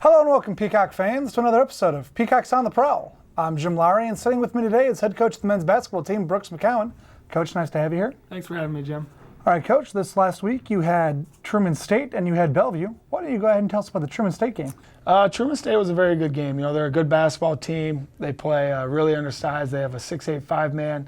Hello and welcome, Peacock fans, to another episode of Peacocks on the Prowl. I'm Jim Lowry, and sitting with me today is head coach of the men's basketball team, Brooks McKowen. Coach, nice to have you here. Thanks for having me, Jim. All right, Coach, this last week you had Truman State and you had Bellevue. Why don't you go ahead and tell us about the Truman State game? Truman State was a very good game. You know, they're a good basketball team. They play really undersized. They have a 6'8" 5-man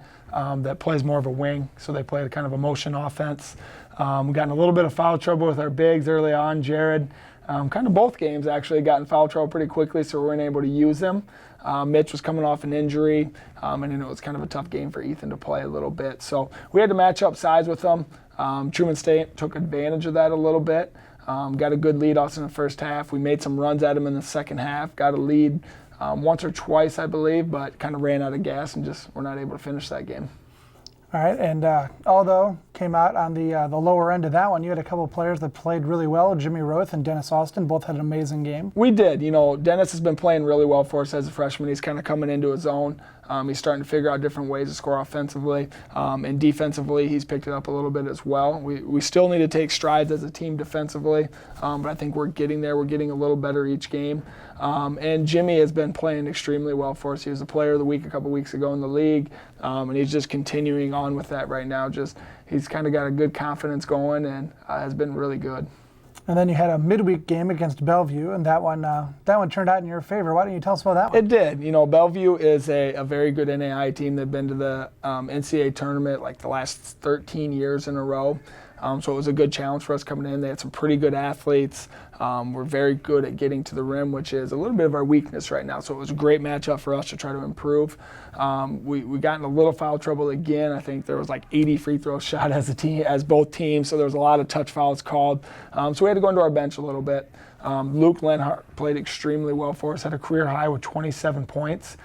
that plays more of a wing, so they play a kind of a motion offense. We got in a little bit of foul trouble with our bigs early on. Jared, kind of both games actually, got in foul trouble pretty quickly, so we weren't able to use them. Mitch was coming off an injury, and it was kind of a tough game for Ethan to play a little bit. So we had to match up size with them. Truman State took advantage of that a little bit. Got a good lead also in the first half. We made some runs at them in the second half. Got a lead once or twice, I believe, but kind of ran out of gas and just were not able to finish that game. All right, and although came out on the lower end of that one, you had a couple of players that played really well. Jimmy Roth and Dennis Austin both had an amazing game. We did. You know, Dennis has been playing really well for us as a freshman. He's kind of coming into his own. He's starting to figure out different ways to score offensively. And defensively, he's picked it up a little bit as well. We still need to take strides as a team defensively, but I think we're getting there. We're getting a little better each game. And Jimmy has been playing extremely well for us. He was the player of the week a couple weeks ago in the league, and he's just continuing on with that right now. He's kind of got a good confidence going and has been really good. And then you had a midweek game against Bellevue, and that one turned out in your favor. Why don't you tell us about that one? It did. You know, Bellevue is a very good NAI team. They've been to the NCAA tournament like the last 13 years in a row. So it was a good challenge for us coming in. They had some pretty good athletes. We're very good at getting to the rim, which is a little bit of our weakness right now. So it was a great matchup for us to try to improve. We got in a little foul trouble again. I think there was like 80 free throws shot as both teams. So there was a lot of touch fouls called. So we had to go into our bench a little bit. Luke Lenhart played extremely well for us, had a career high with 27 points.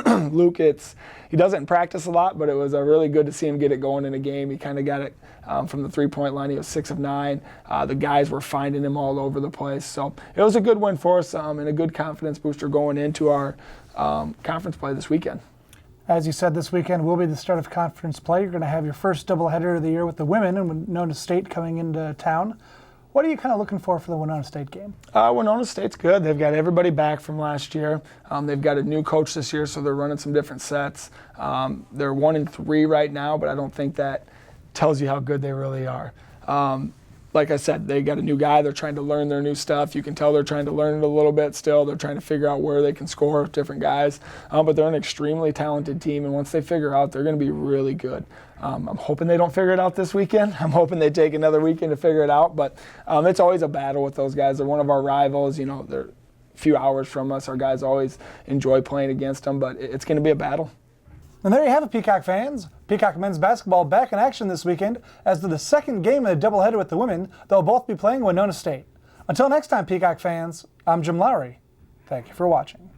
Luke, he doesn't practice a lot, but it was really good to see him get it going in a game. He kind of got it from the three-point line. He was 6 of 9. The guys were finding him all over the place. So it was a good win for us and a good confidence booster going into our conference play this weekend. As you said, this weekend will be the start of conference play. You're going to have your first doubleheader of the year with the women and Winona State coming into town. What are you kind of looking for the Winona State game? Winona State's good. They've got everybody back from last year. They've got a new coach this year, so they're running some different sets. They're 1-3 right now, but I don't think that tells you how good they really are. Like I said, they got a new guy. They're trying to learn their new stuff. You can tell they're trying to learn it a little bit still. They're trying to figure out where they can score with different guys. But they're an extremely talented team, and once they figure out, they're going to be really good. I'm hoping they don't figure it out this weekend. I'm hoping they take another weekend to figure it out. But it's always a battle with those guys. They're one of our rivals. You know, they're a few hours from us. Our guys always enjoy playing against them, but it's going to be a battle. And there you have it, Peacock fans. Peacock men's basketball back in action this weekend as to the second game of the doubleheader with the women. They'll both be playing Winona State. Until next time, Peacock fans, I'm Jim Lowry. Thank you for watching.